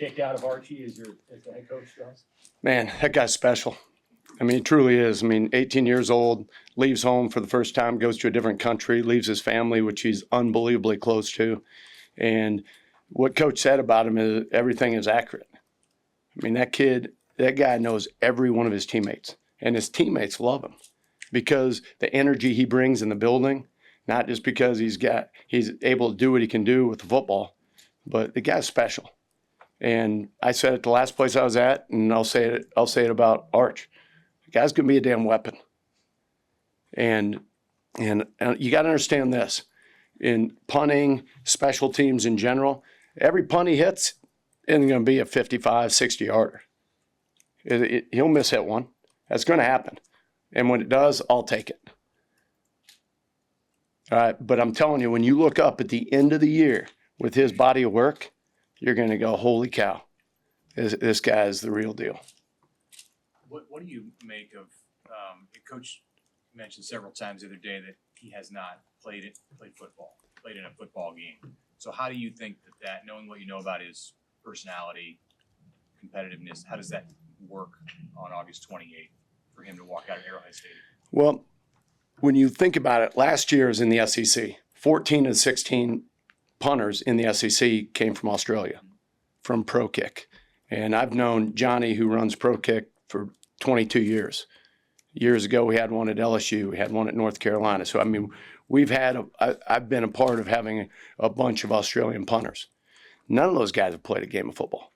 kick out of Archie as the head coach does? Man, that guy's special. I mean, he truly is. I mean, 18 years old, leaves home for the first time, goes to a different country, leaves his family, which he's unbelievably close to. And what Coach said about him is everything is accurate. I mean, that guy knows every one of his teammates, and his teammates love him because the energy he brings in the building, not just because he's able to do what he can do with the football, but the guy's special. And I said it the last place I was at, and I'll say it about Arch. The guy's gonna be a damn weapon. And you got to understand this: in punting, special teams in general, every punt he hits isn't going to be a 55, 60 yarder. He'll miss hit one. That's going to happen. And when it does, I'll take it. All right, but I'm telling you, when you look up at the end of the year with his body of work, you're going to go, holy cow, this guy is the real deal. What do you make of Coach mentioned several times the other day that he has not played in a football game. So how do you think that knowing what you know about his personality, competitiveness, how does that work on August 28th for him to walk out of Arrowhead Stadium? Well, when you think about it, last year is in the SEC. 14 of 16 punters in the SEC came from Australia, from Pro Kick. And I've known Johnny, who runs Pro Kick, for 22 years. Years ago, we had one at LSU. We had one at North Carolina. So, I mean, I've been a part of having a bunch of Australian punters. None of those guys have played a game of football.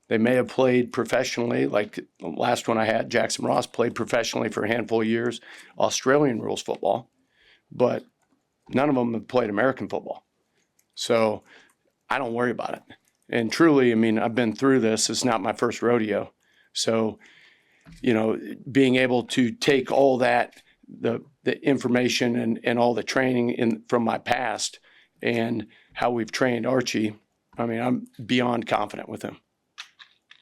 They may have played professionally, like the last one I had, Jackson Ross played professionally for a handful of years, Australian rules football, but none of them have played American football. So I don't worry about it. And truly, I mean, I've been through this. It's not my first rodeo. So, you know, being able to take all that, the information and all the training from my past and how we've trained Archie, I mean, I'm beyond confident with him.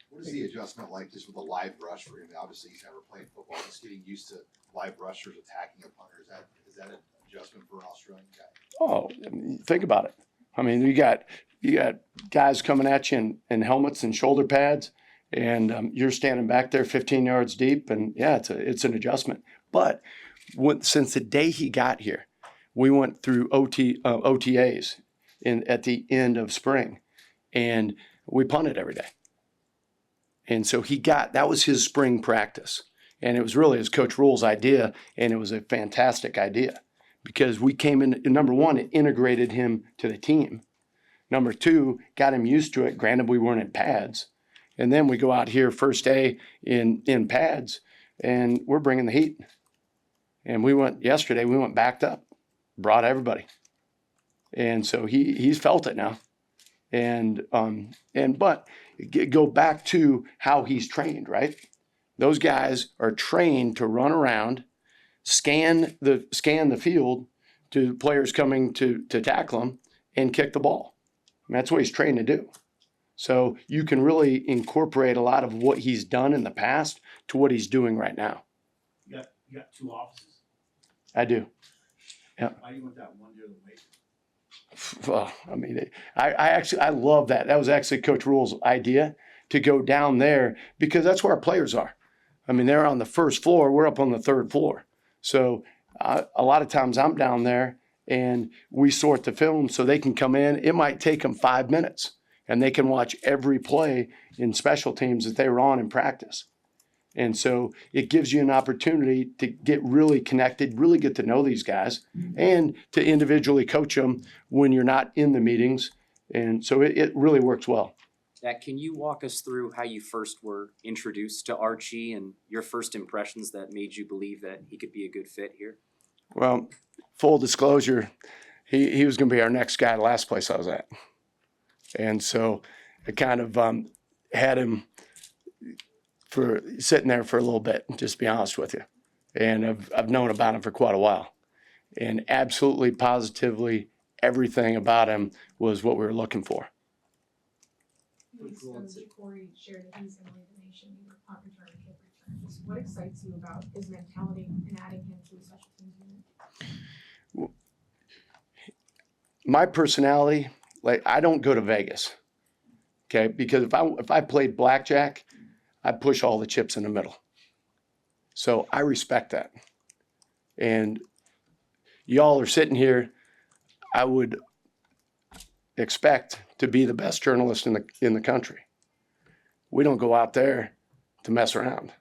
What is the adjustment like just with a live rush for him? Obviously, he's never played football. Just getting used to live rushers attacking a punter. Is that an adjustment for an Australian guy? Oh, I mean, think about it. I mean, you got guys coming at you in helmets and shoulder pads, and you're standing back there 15 yards deep, and yeah, it's an adjustment. But since the day he got here, we went through OTAs at the end of spring, and we punted every day. And so that was his spring practice. And it was really his Coach Rule's idea, and it was a fantastic idea because we came in, number one, it integrated him to the team. Number two, got him used to it. Granted, we weren't in pads. And then we go out here first day in pads, and we're bringing the heat. And yesterday, we went backed up, brought everybody. And so he's felt it now. But go back to how he's trained, right? Those guys are trained to run around, scan the field to players coming to tackle him and kick the ball. I mean, that's what he's trained to do. So you can really incorporate a lot of what he's done in the past to what he's doing right now. You got two offices? I do. Yeah. Why do you want that one near the weight? Well, I mean, I love that. That was actually Coach Rule's idea to go down there because that's where our players are. I mean, they're on the first floor. We're up on the third floor. So a lot of times I'm down there and we sort the film so they can come in. It might take them 5 minutes and they can watch every play in special teams that they were on in practice. And so it gives you an opportunity to get really connected, really get to know these guys, and to individually coach them when you're not in the meetings. And so it really works well. Can you walk us through how you first were introduced to Archie and your first impressions that made you believe that he could be a good fit here? Well, full disclosure, he was going to be our next guy, the last place I was at. And so I kind of had him for sitting there for a little bit, just to be honest with you. And I've known about him for quite a while. And absolutely, positively, everything about him was what we were looking for. Corey shared that he's going to lead the nation in punt return and kick returns. What excites you about his mentality and adding him to the special teams unit? My personality, like, I don't go to Vegas Okay, because if I played blackjack, I'd push all the chips in the middle. So I respect that. And y'all are sitting here, I would expect to be the best journalist in the country. We don't go out there to mess around.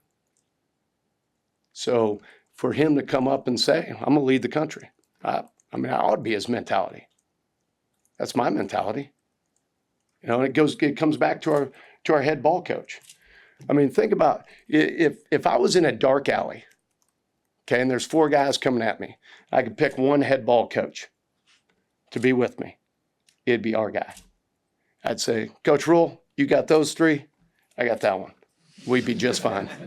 So for him to come up and say, I'm gonna lead the country. I mean, I ought to be his mentality. That's my mentality. You know, and it comes back to our head ball coach. I mean, think about if I was in a dark alley, okay, and there's 4 guys coming at me, I could pick one head ball coach to be with me. It'd be our guy. I'd say, Coach Rule, you got those 3, I got that one. We'd be just fine. Back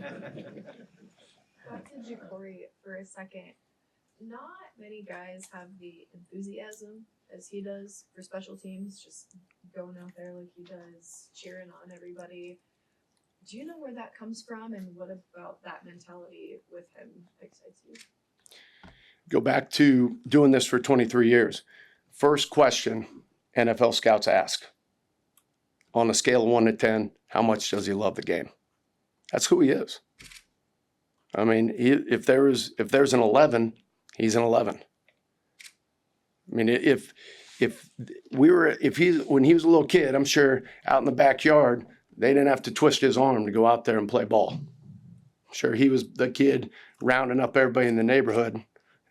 to Jacory for a second. Not many guys have the enthusiasm as he does for special teams, just going out there like he does, cheering on everybody. Do you know where that comes from, and what about that mentality with him excites you? Go back to doing this for 23 years. First question NFL scouts ask, on a scale of 1 to 10, how much does he love the game? That's who he is. I mean, if there's an 11, he's an 11. I mean, when he was a little kid, I'm sure out in the backyard, they didn't have to twist his arm to go out there and play ball. I'm sure he was the kid rounding up everybody in the neighborhood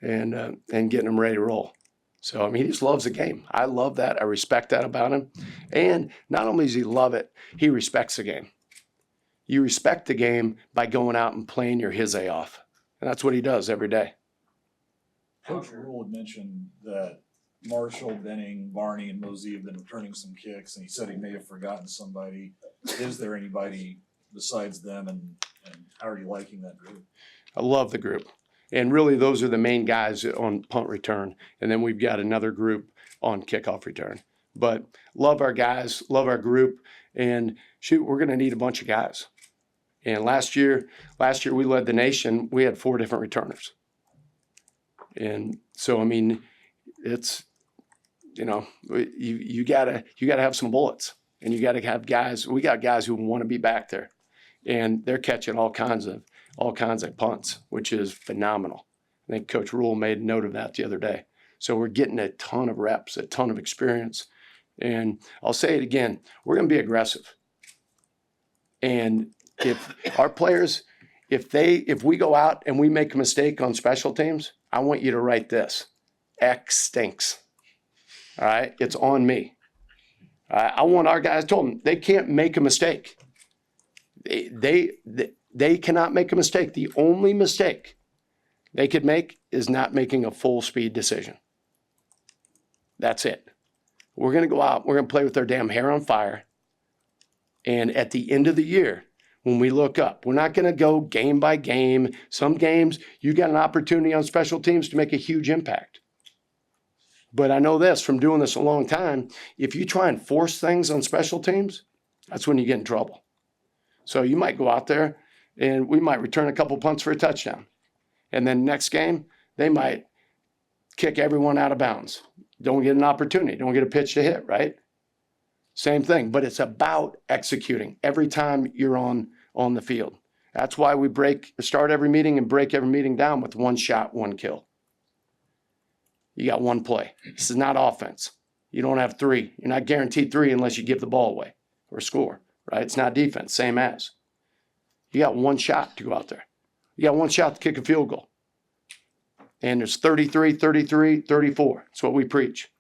and getting them ready to roll. So, I mean, he just loves the game. I love that. I respect that about him. And not only does he love it, he respects the game. You respect the game by going out and playing your his A off. And that's what he does every day. Coach Rule had mentioned that Marshall, Benning, Varney, and Mosey have been returning some kicks, and he said he may have forgotten somebody. Is there anybody besides them, and how are you liking that group? I love the group. And really, those are the main guys on punt return. And then we've got another group on kickoff return. But love our guys, love our group. And shoot, we're going to need a bunch of guys. And last year we led the nation. We had 4 different returners. And so, I mean, it's, you know, you gotta have some bullets, and you gotta have guys. We got guys who want to be back there, and they're catching all kinds of punts, which is phenomenal. I think Coach Rule made note of that the other day. So we're getting a ton of reps, a ton of experience, and I'll say it again: we're going to be aggressive. And if our players, if we go out and we make a mistake on special teams, I want you to write this: X stinks. All right, it's on me. I want our guys. I told them they can't make a mistake. They cannot make a mistake. The only mistake they could make is not making a full speed decision. That's it. We're going to go out. We're going to play with their damn hair on fire. And at the end of the year, when we look up, we're not going to go game by game. Some games, you got an opportunity on special teams to make a huge impact. But I know this from doing this a long time. If you try and force things on special teams, that's when you get in trouble. So you might go out there and we might return a couple punts for a touchdown. And then next game, they might kick everyone out of bounds. Don't get an opportunity. Don't get a pitch to hit, right? Same thing, but it's about executing every time you're on the field. That's why we start every meeting and break every meeting down with 1 shot, 1 kill. You got 1 play. This is not offense. You don't have 3. You're not guaranteed 3 unless you give the ball away or score, right? It's not defense, same as. You got 1 shot to go out there. You got 1 shot to kick a field goal. And there's 33, 33, 34. That's what we preach.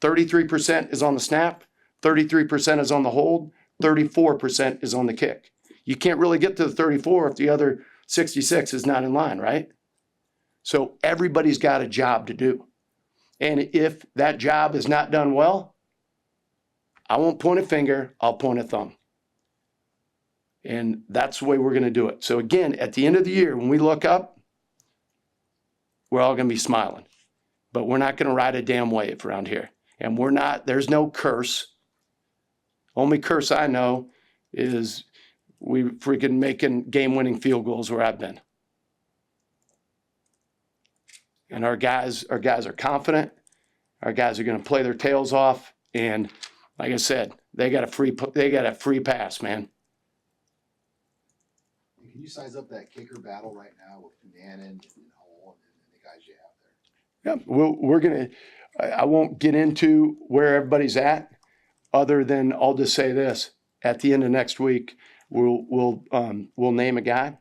33% is on the snap, 33% is on the hold, 34% is on the kick. You can't really get to the 34 if the other 66 is not in line, right? So everybody's got a job to do. And if that job is not done well, I won't point a finger, I'll point a thumb. And that's the way we're going to do it. So again, at the end of the year, when we look up, we're all going to be smiling. But we're not going to ride a damn wave around here. And there's no curse. Only curse I know is we freaking making game-winning field goals where I've been. And our guys are confident. Our guys are going to play their tails off. And like I said, they got a free pass, man. And can you size up that kicker battle right now with Cunanan and Hall and the guys you have there? Yeah, we're gonna. I won't get into where everybody's at, other than I'll just say this: at the end of next week, we'll name a guy,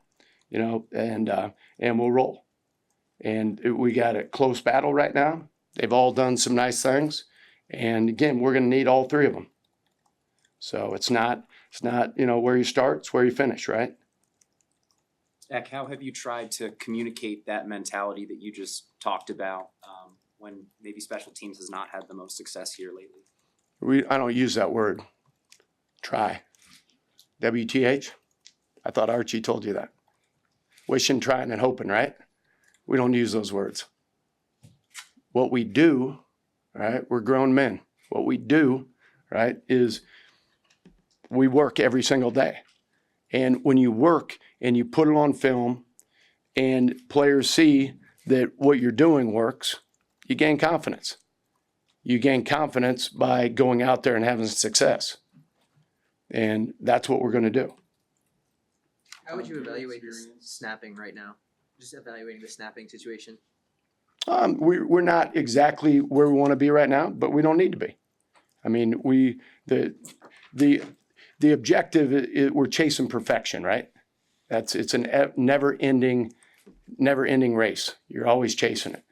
you know, and we'll roll. And we got a close battle right now. They've all done some nice things, and again, we're gonna need all three of them. So it's not you know where you start, it's where you finish, right? Ek, how have you tried to communicate that mentality that you just talked about when maybe special teams has not had the most success here lately? I don't use that word. Try. WTH? I thought Archie told you that. Wishing, trying, and hoping, right? We don't use those words. What we do, right? We're grown men. What we do, right, is we work every single day. And when you work and you put it on film and players see that what you're doing works, you gain confidence. You gain confidence by going out there and having success. And that's what we're going to do. How would you evaluate this snapping right now? Just evaluating the snapping situation. We're not exactly where we want to be right now, but we don't need to be. I mean, the objective is we're chasing perfection, right? It's a never-ending race. You're always chasing it.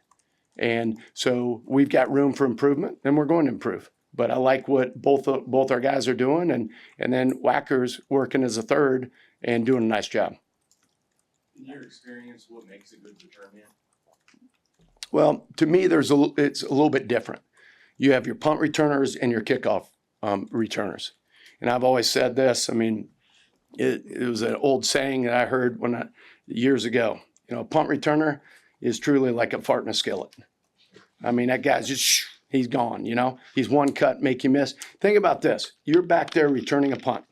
And so we've got room for improvement, and we're going to improve. But I like what both our guys are doing, and then Wacker's working as a third and doing a nice job. In your experience, what makes a good return man? Well, to me, it's a little bit different. You have your punt returners and your kickoff returners. And I've always said this. I mean, it was an old saying that I heard years ago. You know, a punt returner is truly like a fart in a skillet. I mean, that guy's just, he's gone, you know. He's one cut, make you miss. Think about this. You're back there returning a punt,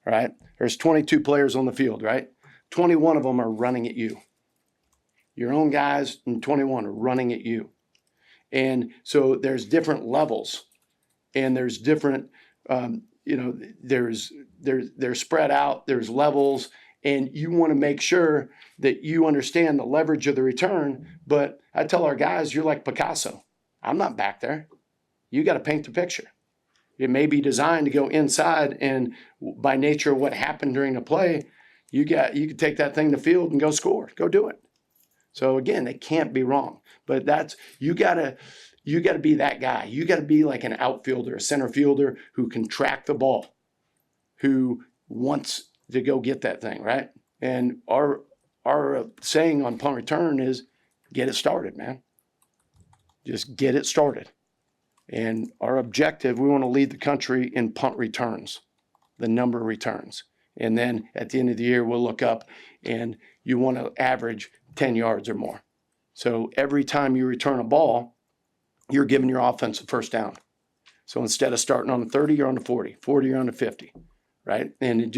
right? There's 22 players on the field, right? 21 of them are running at you. Your own guys and 21 are running at you. And so there's different levels, and there's different, you know, they're spread out, there's levels, and you want to make sure that you understand the leverage of the return. But I tell our guys, you're like Picasso. I'm not back there. You got to paint the picture. It may be designed to go inside, and by nature of what happened during the play, you can take that thing to field and go score. Go do it. So again, they can't be wrong. But you gotta be that guy. You gotta be like an outfielder, a center fielder who can track the ball, who wants to go get that thing, right? And our saying on punt return is get it started, man. Just get it started. And our objective, we want to lead the country in punt returns, the number of returns. And then at the end of the year, we'll look up and you want to average 10 yards or more. So every time you return a ball, you're giving your offense a first down. So instead of starting on the 30, you're on the 40, 40, you're on the 50, right? And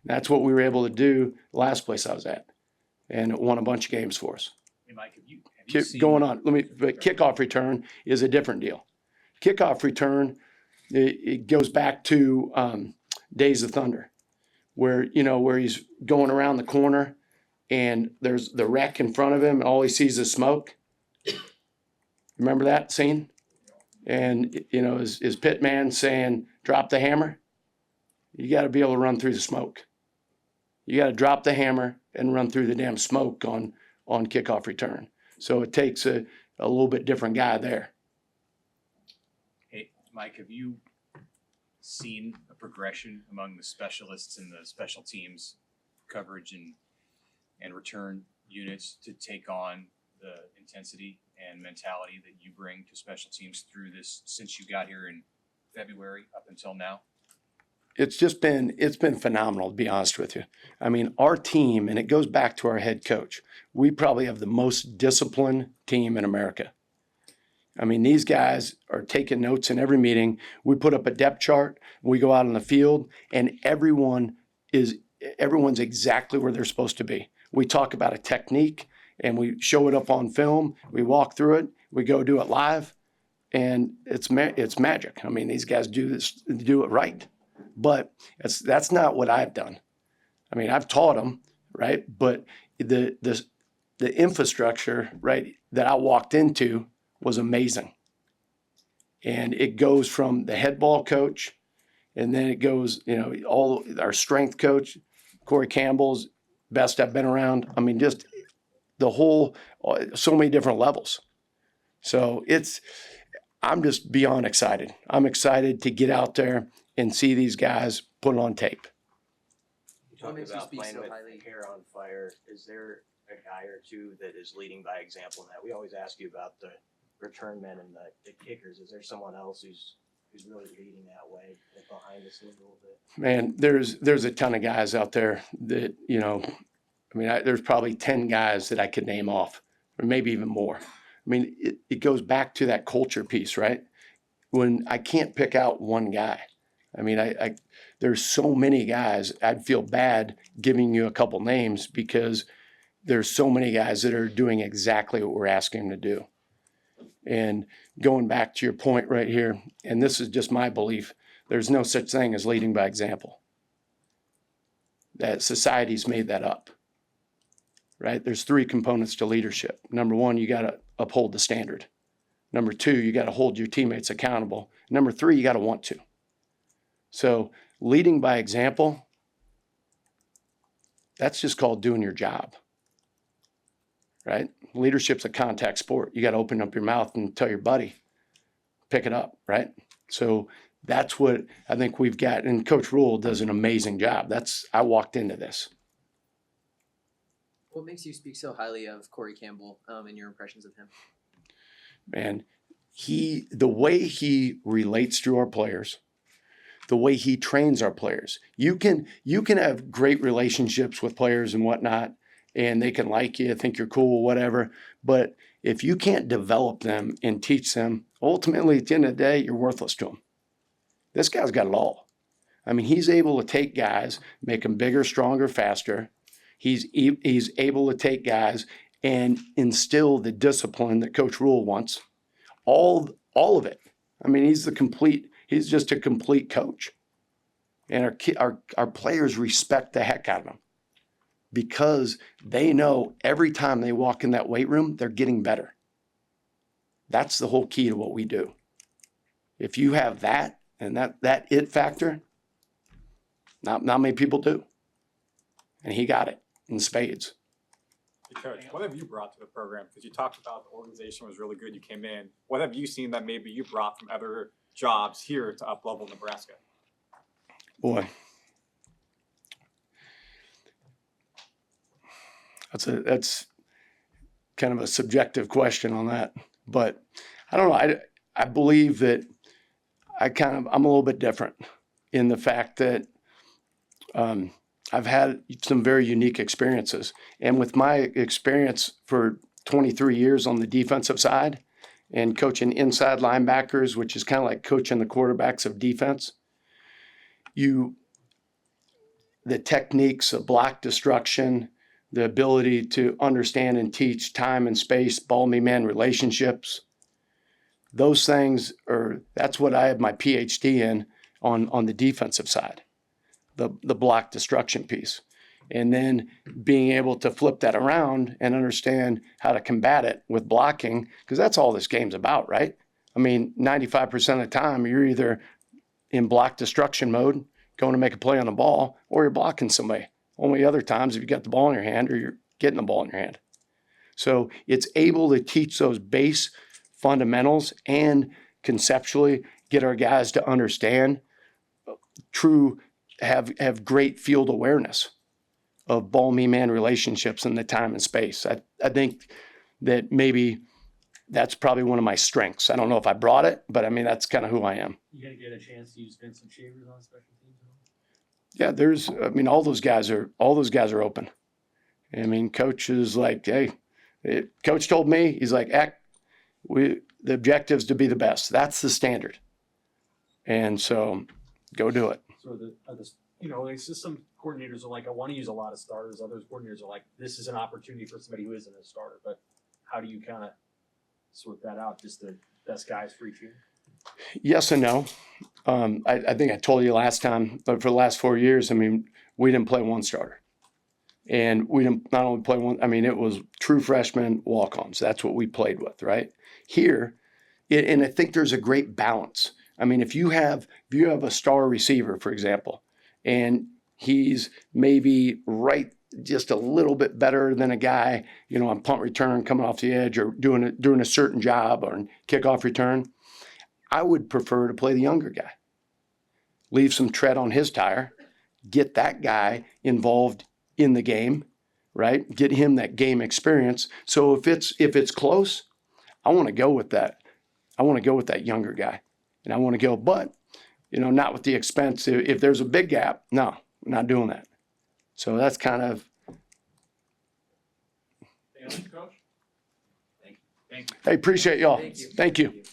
that's what we were able to do last place I was at. And it won a bunch of games for us. Hey, Mike, have you seen? Going on, but kickoff return is a different deal. Kickoff return, it goes back to Days of Thunder, where he's going around the corner and there's the wreck in front of him and all he sees is smoke. Remember that scene? And, his pit man saying, drop the hammer. You got to be able to run through the smoke. You got to drop the hammer and run through the damn smoke on kickoff return. So it takes a little bit different guy there. Hey, Mike, have you seen a progression among the specialists in the special teams coverage and return units to take on the intensity and mentality that you bring to special teams through this since you got here in February up until now? It's been phenomenal, to be honest with you. I mean, our team, and it goes back to our head coach, we probably have the most disciplined team in America. I mean, these guys are taking notes in every meeting. We put up a depth chart. We go out on the field, and everyone's exactly where they're supposed to be. We talk about a technique, and we show it up on film. We walk through it. We go do it live, and it's magic. I mean, these guys do it right. But that's not what I've done. I mean, I've taught them, right? But the infrastructure, right, that I walked into was amazing. And it goes from the head ball coach, and then it goes, all our strength coach, Corey Campbell's best I've been around. I mean, just the whole, so many different levels. So I'm just beyond excited. I'm excited to get out there and see these guys put it on tape. You What talk makes you about speak playing so with highly? hair on fire. Is there a guy or two that is leading by example in that? We always ask you about the return men and the kickers. Is there someone else who's really leading that way behind the scenes a little bit? Man, there's a ton of guys out there that, there's probably 10 guys that I could name off, or maybe even more. I mean, it goes back to that culture piece, right? When I can't pick out one guy. I mean, there's so many guys. I'd feel bad giving you a couple names because there's so many guys that are doing exactly what we're asking them to do. And going back to your point right here, and this is just my belief, there's no such thing as leading by example. That society's made that up, right? There's 3 components to leadership. Number 1, you got to uphold the standard. Number 2, you got to hold your teammates accountable. Number 3, you got to want to. So leading by example, that's just called doing your job, right? Leadership's a contact sport. You got to open up your mouth and tell your buddy, pick it up, right? So that's what I think we've got. And Coach Rule does an amazing job. I walked into this. What makes you speak so highly of Corey Campbell and your impressions of him? Man, the way he relates to our players, the way he trains our players. You can have great relationships with players and whatnot, and they can like you, think you're cool, whatever. But if you can't develop them and teach them, ultimately at the end of the day, you're worthless to them. This guy's got it all. I mean, he's able to take guys, make them bigger, stronger, faster. He's able to take guys and instill the discipline that Coach Rule wants. All of it. I mean, he's just a complete coach. And our players respect the heck out of him because they know every time they walk in that weight room, they're getting better. That's the whole key to what we do. If you have that and that it factor, not many people do. And he got it in spades. Hey, Coach, what have you brought to the program? Because you talked about the organization was really good. You came in. What have you seen that maybe you brought from other jobs here to up-level Nebraska? Boy, that's kind of a subjective question on that. But I don't know. I believe that I'm a little bit different in the fact that I've had some very unique experiences. And with my experience for 23 years on the defensive side and coaching inside linebackers, which is kind of like coaching the quarterbacks of defense, the techniques of block destruction, the ability to understand and teach time and space, ball-me-man relationships, those things that's what I have my PhD in on the defensive side. The block destruction piece. And then being able to flip that around and understand how to combat it with blocking, because that's all this game's about, right? I mean, 95% of the time, you're either in block destruction mode, going to make a play on the ball, or you're blocking somebody. Only other times if you got the ball in your hand or you're getting the ball in your hand. So it's able to teach those base fundamentals and conceptually get our guys to understand have great field awareness of ball-me-man relationships in the time and space. I think that maybe that's probably one of my strengths. I don't know if I brought it, but I mean, that's kind of who I am. You gonna get a chance to use Vincent Shavers on special teams? Yeah, all those guys are open. I mean, coach is like, hey, coach told me, he's like, the objective is to be the best. That's the standard. And so go do it. So there's just some coordinators are like, I want to use a lot of starters. Other coordinators are like, this is an opportunity for somebody who isn't a starter. But how do you kind of sort that out? Just the best guys for each year? Yes and no. I think I told you last time, but for the last 4 years, I mean, we didn't play one starter. And we didn't not only play one, I mean, it was true freshmen, walk-ons. That's what we played with, right? Here, and I think there's a great balance. I mean, if you have a star receiver, for example, and he's maybe right just a little bit better than a guy, you know, on punt return coming off the edge or doing a certain job or kickoff return, I would prefer to play the younger guy. Leave some tread on his tire, get that guy involved in the game, right? Get him that game experience. So if it's close, I want to go with that. I want to go with that younger guy. And I want to go, but, you know, not with the expense. If there's a big gap, no, we're not doing that. So that's kind of. Anything else, Coach? Thank you. Hey, appreciate y'all. Thank you. Thank you.